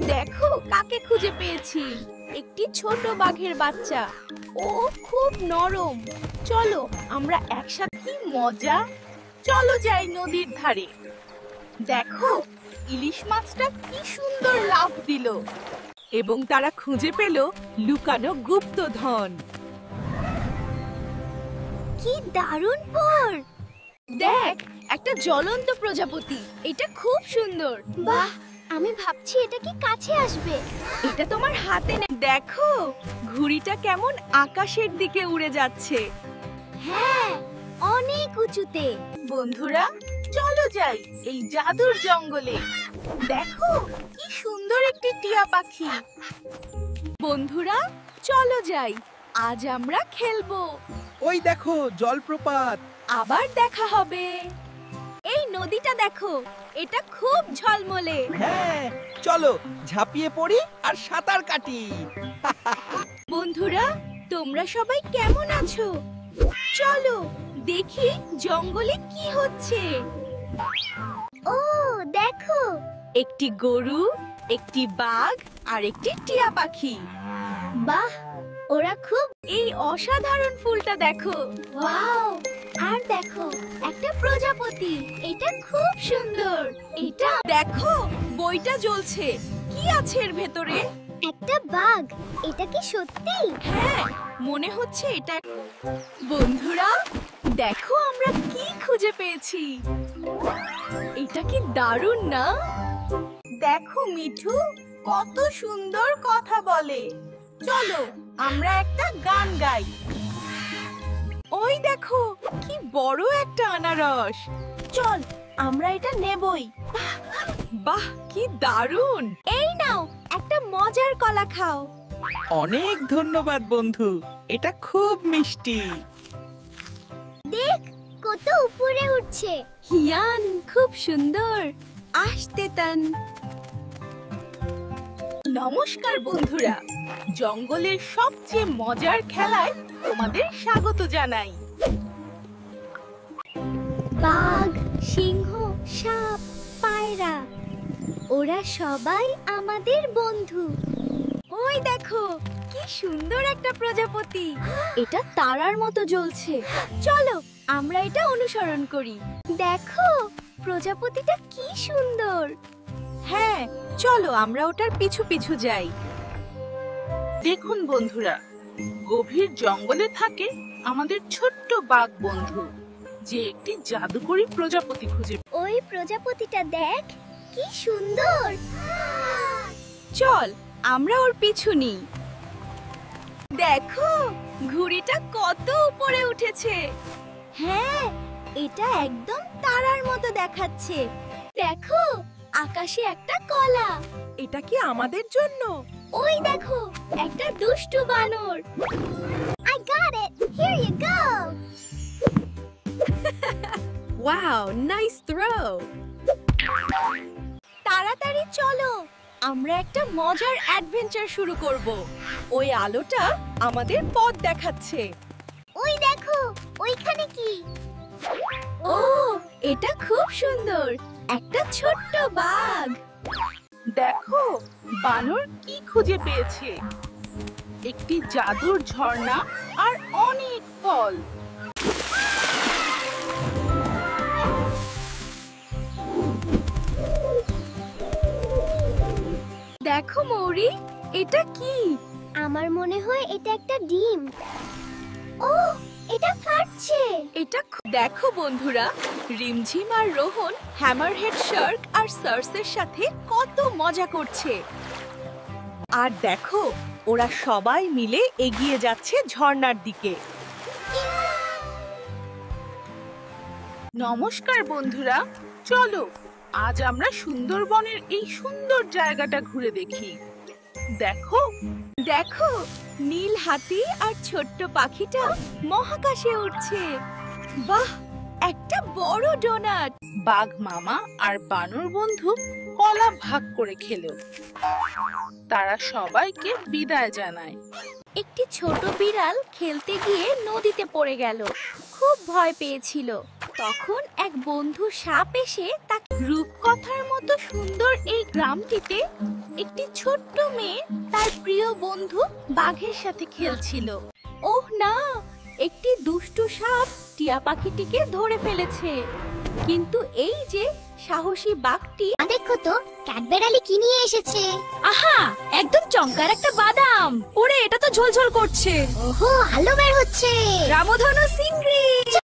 দেখো কাকে খুঁজে পেয়েছি, একটি ছোট বাঘের বাচ্চা। ও খুব নরম। চলো আমরা একসাথে। কি মজা! চলো যাই নদীর ধারে। দেখো ইলিশ মাছটা কি সুন্দর লাফ দিল, এবং তারা খুঁজে পেল লুকানো গুপ্তধন। কি দারুণ পর! দেখ, একটা জ্বলন্ত প্রজাপতি। এটা খুব সুন্দর। বাহ, আমি ভাবছি এটা কি কাছে আসবে। এটা তোমার হাতে দেখো ঘুড়িটা কেমন আকাশের দিকে উড়ে যাচ্ছে। হ্যাঁ, অনেক উঁচুতে। বন্ধুরা চলো যাই এই জাদুর জঙ্গলে। দেখো কি সুন্দর একটি টিয়া পাখি। বন্ধুরা চলো যাই, আজ আমরা খেলবো। ওই দেখো জলপ্রপাত। আবার দেখা হবে। এই নদীটা দেখো, এটা খুব ঝলমলে। হ্যাঁ, চলো ঝাঁপিয়ে পড়ি আর সাঁতার কাটি। বন্ধুরা তোমরা সবাই কেমন আছো? চলো দেখি জঙ্গলে কি হচ্ছে। ও দেখো, একটি গরু, একটি বাঘ আর একটি টিয়া পাখি। বাহ, ওরা খুব। এই অসাধারণ ফুলটা দেখো। ওয়াও! আর দেখো, একটা প্রজাপতি। এটা খুব সুন্দর। এটা দেখো বইটা জ্বলছে। কি আছে এর ভেতরে? একটা বাঘ। এটা কি সত্যি? হ্যাঁ, মনে হচ্ছে এটা। বন্ধুরা দেখো আমরা কি খুঁজে পেয়েছি। এটা কি দারুণ না? দেখো মিঠু কত সুন্দর কথা বলে। চলো আমরা একটা গান গাই। ওই দেখো কি বড় একটা আনারস। চল আমরা এটা নেবই। বাহ কি দারুণ! এই নাও একটা মজার কলা খাও। অনেক ধন্যবাদ বন্ধু, এটা খুব মিষ্টি। দেখ, কত উপরে উঠছে। হিয়ান খুব সুন্দর। আসতে তান। নমস্কার বন্ধুরা, জঙ্গলের সবচেয়ে মজার খেলায় তোমাদের স্বাগত জানাই। বাঘ, সিংহ, সাপ, পায়রা, ওরা সবাই আমাদের বন্ধু। ওই দেখো কি সুন্দর একটা প্রজাপতি। এটা তারার মতো জ্বলছে। চলো আমরা এটা অনুসরণ করি। দেখো, প্রজাপতিটা কি সুন্দর। হ্যাঁ চলো আমরা ওটার পিছু পিছু যাই। দেখুন বন্ধুরা, গভীর জঙ্গলে থাকে আমাদের ছোট্ট বাঘ বন্ধু, যে একটি জাদুকরী প্রজাপতি খুঁজে। ওই প্রজাপতিটা দেখ, কি সুন্দর। চল আমরা ওর পিছু নিই। দেখো ঘুড়িটা কত উপরে উঠেছে। হ্যাঁ, এটা একদম তারার মতো দেখাচ্ছে। দেখো, আকাশে একটা কলা। এটা কি আমাদের জন্য? ওই দেখো, একটা দুষ্টু বানর। I got it. Here you go. Wow, nice throw. তাড়াতাড়ি চলো, আমরা একটা মজার অ্যাডভেঞ্চার শুরু করব। ওই আলোটা আমাদের পথ দেখাচ্ছে। ওই দেখো, ওইখানে কি? ও, এটা খুব সুন্দর। একটা ছোট্ট বাঘ। দেখো বানর কি খুঁজে পেয়েছে। একটি জাদুর ঝর্ণা আর অনেক ফল। দেখো মৌরি, এটা কি? আমার মনে হয় এটা একটা ডিম। ও, এটা ফাটছে। দেখো বন্ধুরা, রিমঝিম আর রোহন হ্যামারহেড শার্ক আর সার্সের সাথে কত মজা করছে। আর দেখো ওরা সবাই মিলে এগিয়ে যাচ্ছে ঝর্ণার দিকে। নমস্কার বন্ধুরা, চলো আজ আমরা সুন্দরবনের এই সুন্দর জায়গাটা ঘুরে দেখি। দেখো দেখো, নীল হাতি আর ছোট্ট পাখিটা মহাকাশে উড়ছে। বাহ, একটা বড় ডোনাট। বাঘ মামা আর বানর বন্ধু কলা ভাগ করে খেলো। তারা সবাইকে বিদায় জানায়। একটি ছোট বিড়াল খেলতে গিয়ে নদীতে পড়ে গেল। খুব ভয় পেয়েছিল। তখন এক বন্ধু সাপ এসে তাকে। রূপকথার মতো সুন্দর এই গ্রামটিতে একটি ছোট্ট মেয়ে তার প্রিয় বন্ধু বাঘের সাথে খেলছিল। ওহ না, একটি দুষ্টু সাপ টিয়া পাখিটিকে ধরে ফেলেছে। কিন্তু এই যে সাহসী বাঘটি, দেখো তো ক্যাডবেরালি কি নিয়ে এসেছে। আহা, একদম চমৎকার একটা বাদাম। ওরে, এটা তো ঝলঝল করছে। ওহো, আলো বের হচ্ছে। রামধনু চিংড়ি।